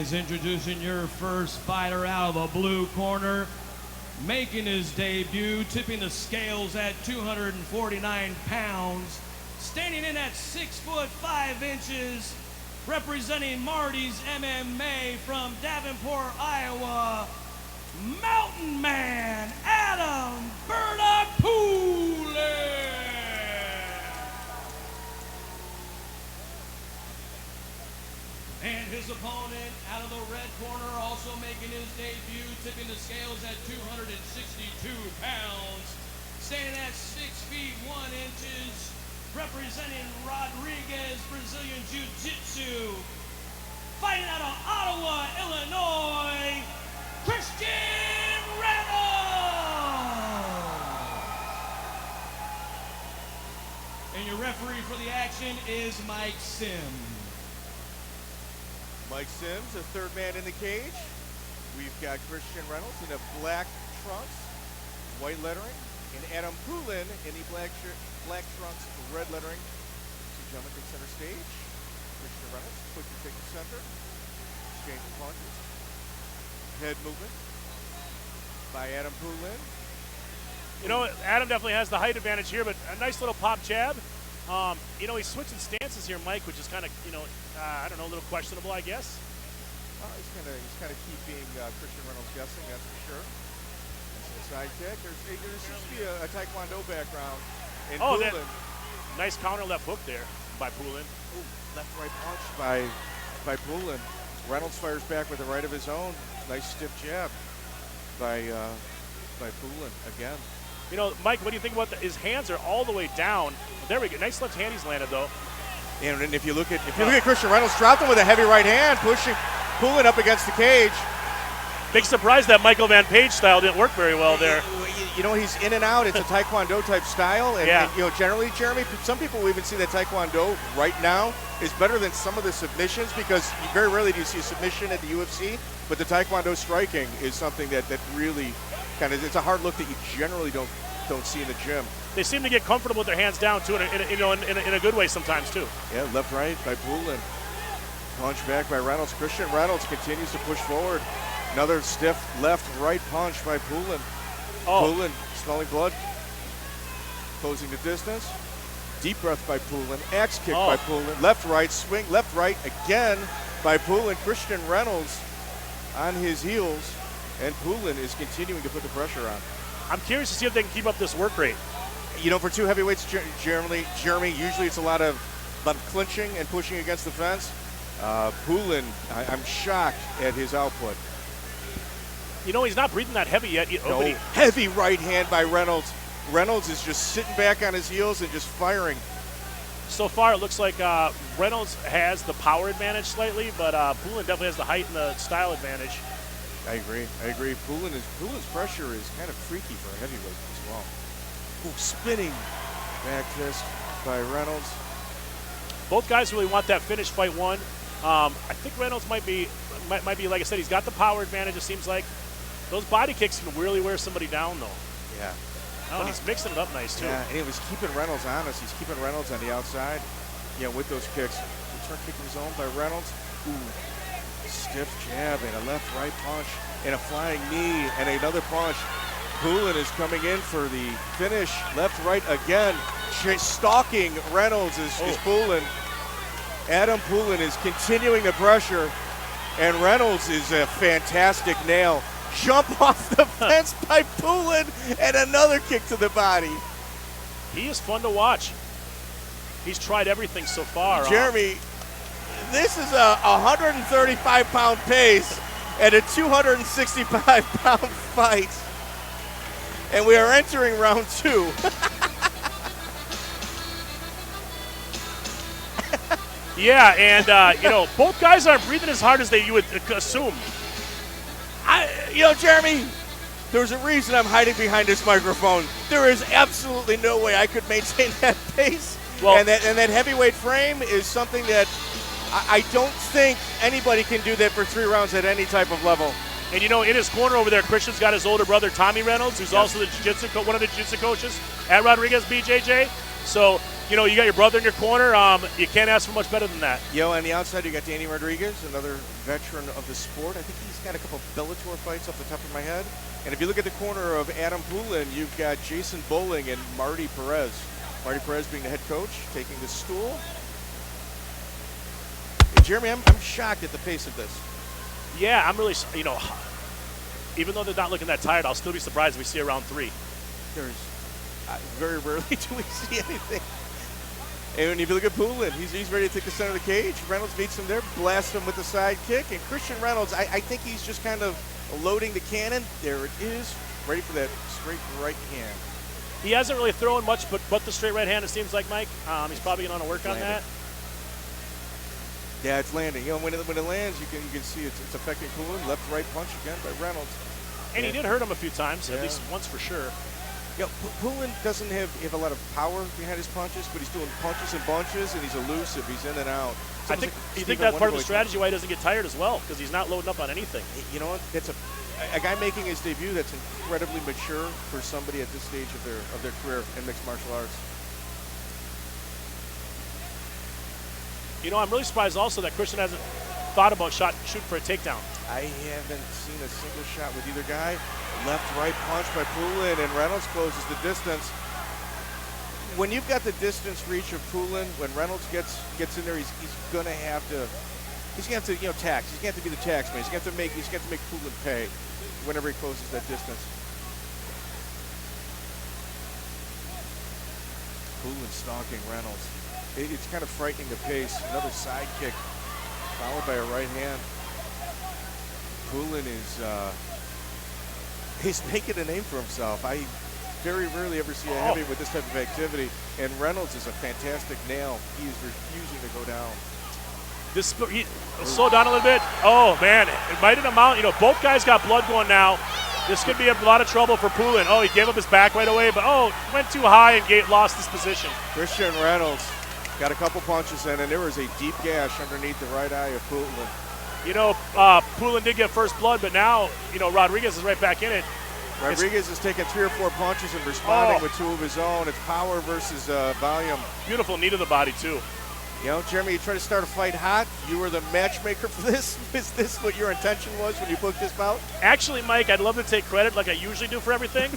Ladies, introducing your first fighter out of the blue corner, making his debut, tipping the scales at 249 pounds, standing in at 6 foot 5 inches, representing Marty's MMA from Davenport, Iowa, Mountain Man, Adam Poulin. And his opponent out of the red corner, also making his debut, tipping the scales at 262 pounds, standing at 6 feet 1 inches, representing Rodriguez Brazilian Jiu-Jitsu, fighting out of Ottawa, Illinois, Christian Reynolds! And your referee for the action is Mike Sims. Mike Sims, the third man in the cage. We've got Christian Reynolds in the black trunks, white lettering, and Adam Poulin in the black trunks, red lettering. Two gentlemen take center stage. Christian Reynolds quickly take the center. Exchange of punches. Head movement by Adam Poulin. You know, Adam definitely has the height advantage here, but a nice little pop jab. You know, he's switching stances here, Mike, which is kind of, you know, I don't know, a little questionable, I guess. He's kind of keeping Christian Reynolds guessing, that's for sure. That's a side kick. There seems to be a Taekwondo background in Poulin. Nice counter left hook there by Poulin. Ooh, left-right punch by Poulin. Reynolds fires back with a right of his own. Nice stiff jab by Poulin again. You know, Mike, what do you think about his hands are all the way down? There we go. Nice left hand he's landed, though. And if you look at Christian Reynolds, dropped him with a heavy right hand, pushing Poulin up against the cage. Big surprise that Michael Van Page style didn't work very well there. You know, he's in and out. It's a Taekwondo type style. And, yeah. And, you know, generally, Jeremy, some people will even see that Taekwondo right now is better than some of the submissions, because very rarely do you see a submission at the UFC. But the Taekwondo striking is something that really kind of, it's a hard look that you generally don't see in the gym. They seem to get comfortable with their hands down too, in a good way sometimes too. Yeah, left right by Poulin. Punch back by Reynolds. Christian Reynolds continues to push forward. Another stiff left right punch by Poulin. Poulin smelling blood. Closing the distance. Deep breath by Poulin. Axe kick by Poulin. Left right swing. Left right again by Poulin. Christian Reynolds on his heels, and Poulin is continuing to put the pressure on. I'm curious to see if they can keep up this work rate. You know, for two heavyweights, Jeremy, usually it's a lot of clinching and pushing against the fence. Poulin, I'm shocked at his output. You know, he's not breathing that heavy yet. Heavy right hand by Reynolds. Reynolds is just sitting back on his heels and just firing. So far, it looks like Reynolds has the power advantage slightly, but Poulin definitely has the height and the style advantage. I agree. Poulin's pressure is kind of freaky for a heavyweight as well. Ooh, spinning back fist by Reynolds. Both guys really want that finish fight one. I think Reynolds might be, like I said, he's got the power advantage, it seems like. Those body kicks can really wear somebody down, though. Yeah. Oh, he's mixing it up nice, too. Yeah, and he was keeping Reynolds honest. He's keeping Reynolds on the outside, you know, with those kicks. Return kick of his own by Reynolds. Ooh, stiff jab and a left-right punch and a flying knee and another punch. Poulin is coming in for the finish. Left-right again. Stalking Reynolds is Poulin. Adam Poulin is continuing the pressure, and Reynolds is a fantastic nail. Jump off the fence by Poulin, and another kick to the body. He is fun to watch. He's tried everything so far. Jeremy, this is a 135-pound pace and a 265-pound fight. And we are entering round two. Yeah, and, you know, both guys aren't breathing as hard as you would assume. You know, Jeremy, there's a reason I'm hiding behind this microphone. There is absolutely no way I could maintain that pace. Well, and that heavyweight frame is something that I don't think anybody can do that for 3 rounds at any type of level. And, you know, in his corner over there, Christian's got his older brother, Tommy Reynolds, who's also the one of the jiu-jitsu coaches at Rodriguez BJJ. So you know, you got your brother in your corner. You can't ask for much better than that. Yo, on the outside, you got Danny Rodriguez, another veteran of the sport. I think he's got a couple Bellator fights off the top of my head. And if you look at the corner of Adam Poulin, you've got Jason Bowling and Marty Perez. Marty Perez being the head coach, taking the stool. Hey, Jeremy, I'm shocked at the pace of this. Yeah, I'm really, you know, even though they're not looking that tired, I'll still be surprised if we see a round 3. There's very rarely do we see anything. And when you look at Poulin, he's ready to take the center of the cage. Reynolds meets him there, blasts him with the side kick. And Christian Reynolds, I think he's just kind of loading the cannon. There it is, ready for that straight right hand. He hasn't really thrown much but the straight right hand, it seems like, Mike. He's probably going to work on that. Yeah, it's landing. You know, when it lands, you can see it's affecting Poulin. Left-right punch again by Reynolds. And he did hurt him a few times, at least once for sure. Yeah, Poulin doesn't have a lot of power behind his punches, but he's doing punches and bunches, and he's elusive. He's in and out. I think you think that's part of the strategy why he doesn't get tired as well, because he's not loading up on anything. You know what? That's a guy making his debut that's incredibly mature for somebody at this stage of their career in mixed martial arts. You know, I'm really surprised also that Christian hasn't thought about shooting for a takedown. I haven't seen a single shot with either guy. Left-right punch by Poulin, and Reynolds closes the distance. When you've got the distance reach of Poulin, when Reynolds gets in there, he's gonna have to tax. He's gonna have to be the tax man. He's gonna have to make Poulin pay whenever he closes that distance. Poulin stalking Reynolds. It's kind of frightening the pace. Another side kick, followed by a right hand. Poulin is he's making a name for himself. I very rarely ever see a heavy with this type of activity. And Reynolds is a fantastic nail. He is refusing to go down. Slow down a little bit. Oh, man, it might amount. You know, both guys got blood going now. This could be a lot of trouble for Poulin. Oh, he gave up his back right away, but went too high and lost his position. Christian Reynolds got a couple punches in, and there was a deep gash underneath the right eye of Poulin. You know, Poulin did get first blood, but now, you know, Rodriguez is right back in it. Rodriguez is taking 3 or 4 punches and responding with 2 of his own. It's power versus volume. Beautiful knee to the body, too. You know, Jeremy, you try to start a fight hot. You were the matchmaker for this. Is this what your intention was when you booked this bout? Actually, Mike, I'd love to take credit like I usually do for everything.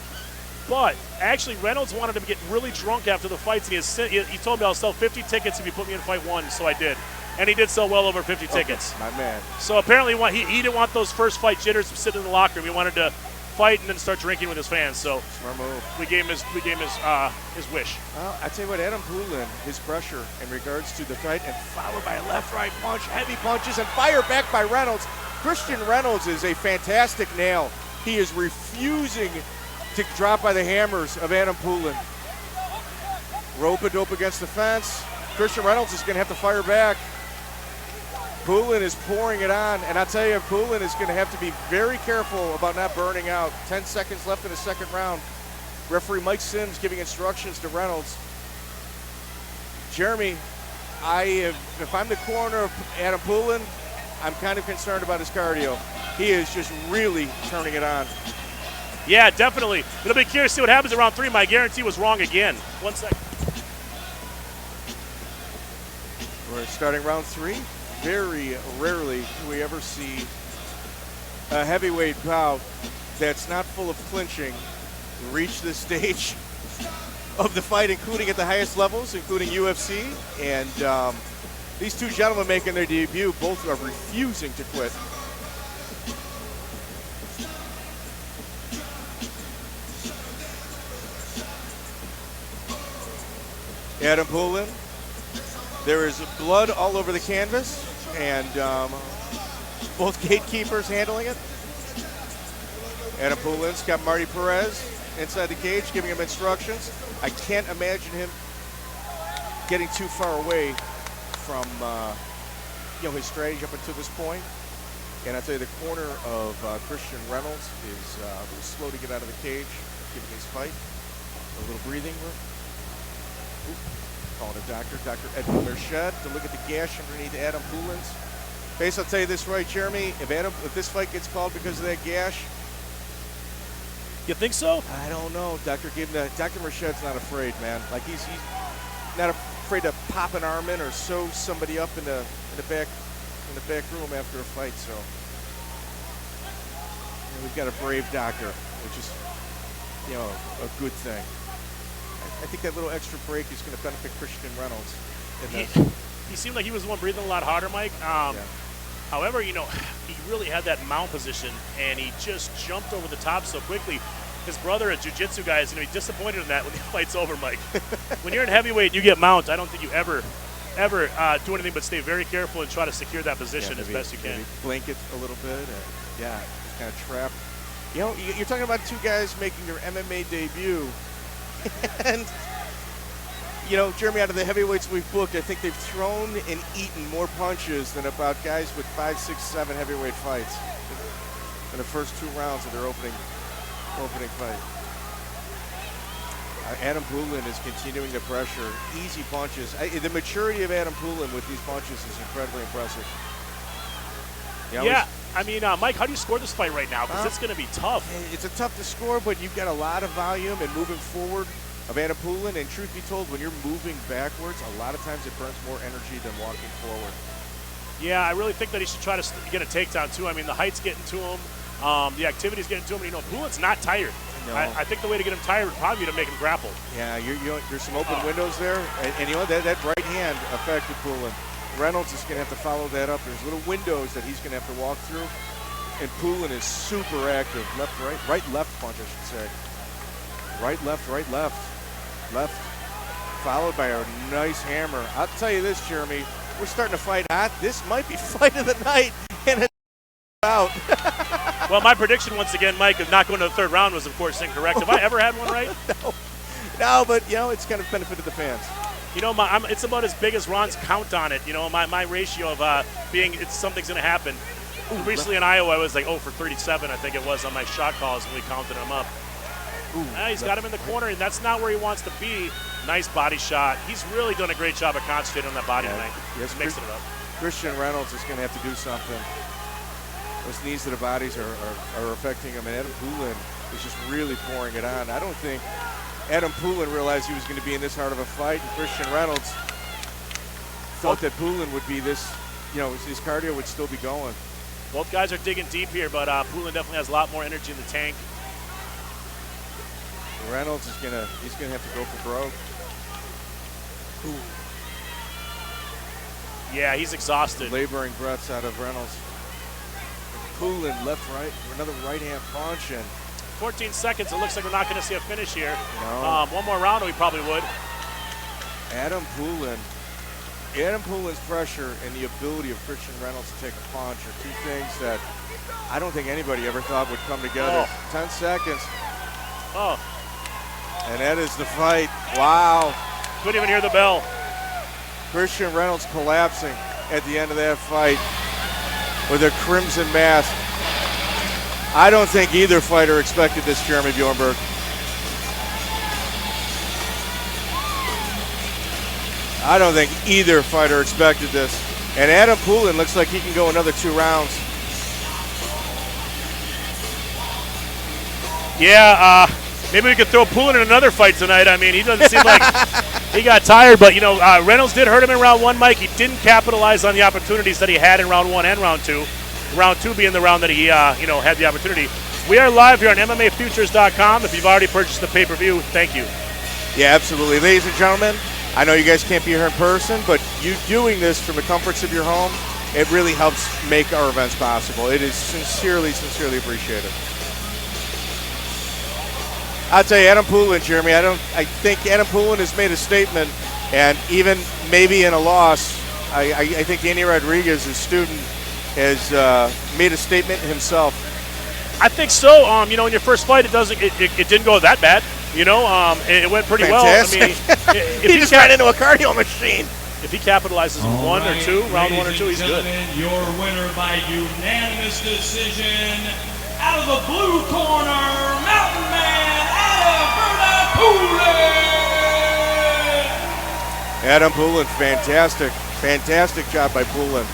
But actually, Reynolds wanted to get really drunk after the fights. And he told me I'll sell 50 tickets if you put me in fight 1, so I did. And he did sell well over 50 tickets. My man. So apparently he didn't want those first fight jitters sitting in the locker room. He wanted to fight and then start drinking with his fans. So smart move. We gave him his wish. Well, I tell you what, Adam Poulin, his pressure in regards to the fight, and followed by a left-right punch, heavy punches, and fire back by Reynolds. Christian Reynolds is a fantastic nail. He is refusing to drop by the hammers of Adam Poulin. Rope-a-dope against the fence. Christian Reynolds is going to have to fire back. Poulin is pouring it on, and I tell you, Poulin is going to have to be very careful about not burning out. 10 seconds left in the second round. Referee Mike Sims giving instructions to Reynolds. Jeremy, if I'm the corner of Adam Poulin, I'm kind of concerned about his cardio. He is just really turning it on. Yeah, definitely. It'll be curious to see what happens in round 3. My guarantee was wrong again. 1 second. We're starting round 3. Very rarely do we ever see a heavyweight bout that's not full of clinching reach this stage of the fight, including at the highest levels, including UFC. And these 2 gentlemen making their debut, both are refusing to quit. Adam Poulin. There is blood all over the canvas, and both gatekeepers handling it. Adam Poulin's got Marty Perez inside the cage giving him instructions. I can't imagine him getting too far away from his strategy up until this point. And I tell you, the corner of Christian Reynolds is a little slow to get out of the cage, giving his fight a little breathing room. Calling a doctor, Dr. Edwin Merched, to look at the gash underneath Adam Poulin's face. I'll tell you this right, Jeremy, if this fight gets called because of that gash. You think so? I don't know. Dr. Merched's not afraid, man. Like not afraid to pop an arm in or sew somebody up in the back room after a fight. So we've got a brave doctor, which is a good thing. I think that little extra break is going to benefit Christian Reynolds. He seemed like he was the one breathing a lot harder, Mike. However, he really had that mount position, and he just jumped over the top so quickly. His brother, a jiu-jitsu guy, is going to be disappointed in that when the fight's over, Mike. When you're in heavyweight and you get mount, I don't think you ever do anything but stay very careful and try to secure that position as best you can. Maybe blink it a little bit, and just kind of trap. You're talking about two guys making their MMA debut, and Jeremy, out of the heavyweights we've booked, I think they've thrown and eaten more punches than about guys with 5, 6, 7 heavyweight fights in the first 2 rounds of their opening fight. Adam Poulin is continuing the pressure. Easy punches. The maturity of Adam Poulin with these punches is incredibly impressive. Mike, how do you score this fight right now? Because it's going to be tough. It's a tough to score, but you've got a lot of volume and moving forward of Adam Poulin, and truth be told, when you're moving backwards, a lot of times it burns more energy than walking forward. Yeah, I really think that he should try to get a takedown, too. I mean, the height's getting to him. The activity's getting to him. Poulin's not tired. No. I think the way to get him tired would probably be to make him grapple. Yeah, there's some open windows there, and that right hand affected Poulin. Reynolds is going to have to follow that up. There's little windows that he's going to have to walk through, and Poulin is super active. Left, right, left punch, I should say. Right, left, left, followed by a nice hammer. I'll tell you this, Jeremy, we're starting to fight hot. This might be fight of the night, and it's out. Well, my prediction once again, Mike, of not going to the 3rd round was, of course, incorrect. Have I ever had one right? No, but it's kind of benefited the fans. It's about as big as Ron's count on it. My ratio of something's going to happen. Recently in Iowa, I was like 0 for 37, I think it was, on my shot calls when we counted them up. He's got him in the corner, and that's not where he wants to be. Nice body shot. He's really done a great job of concentrating on that body tonight. Yes, mixing it up. Christian Reynolds is going to have to do something. Those knees to the bodies are affecting him, and Adam Poulin is just really pouring it on. I don't think Adam Poulin realized he was going to be in this hard of a fight, and Christian Reynolds thought that Poulin would be this, his cardio would still be going. Both guys are digging deep here, but Poulin definitely has a lot more energy in the tank. Reynolds is gonna have to go for broke. Yeah, he's exhausted. Laboring breaths out of Reynolds. Poulin left, right, another right hand punch, and 14 seconds. It looks like we're not going to see a finish here. No. One more round, we probably would. Adam Poulin's pressure and the ability of Christian Reynolds to take a punch are 2 things that I don't think anybody ever thought would come together. 10 seconds. Oh. And that is the fight. Wow. Couldn't even hear the bell. Christian Reynolds collapsing at the end of that fight with a crimson mask. I don't think either fighter expected this, Jeremy Bjornberg. I don't think either fighter expected this. And Adam Poulin looks like he can go another 2 rounds. Yeah, maybe we could throw Poulin in another fight tonight. I mean, he doesn't seem like he got tired, but, Reynolds did hurt him in round 1, Mike. He didn't capitalize on the opportunities that he had in round 1 and round 2. Round 2 being the round that he, had the opportunity. We are live here on MMAFutures.com. If you've already purchased the pay-per-view, thank you. Yeah, absolutely. Ladies and gentlemen, I know you guys can't be here in person, but you doing this from the comforts of your home, it really helps make our events possible. It is sincerely appreciated. I'll tell you, Adam Poulin, Jeremy, I think Adam Poulin has made a statement, and even maybe in a loss, I think Danny Rodriguez, his student, has made a statement himself. I think so. In your first fight, it didn't go that bad. It went pretty Fantastic. well. I mean, he just ran into a cardio machine. If he capitalizes in round 1 or 2, he's good. Your winner by unanimous decision, out of the blue corner, Mountain Man, Adam Poulin. Adam Poulin, fantastic job by Poulin.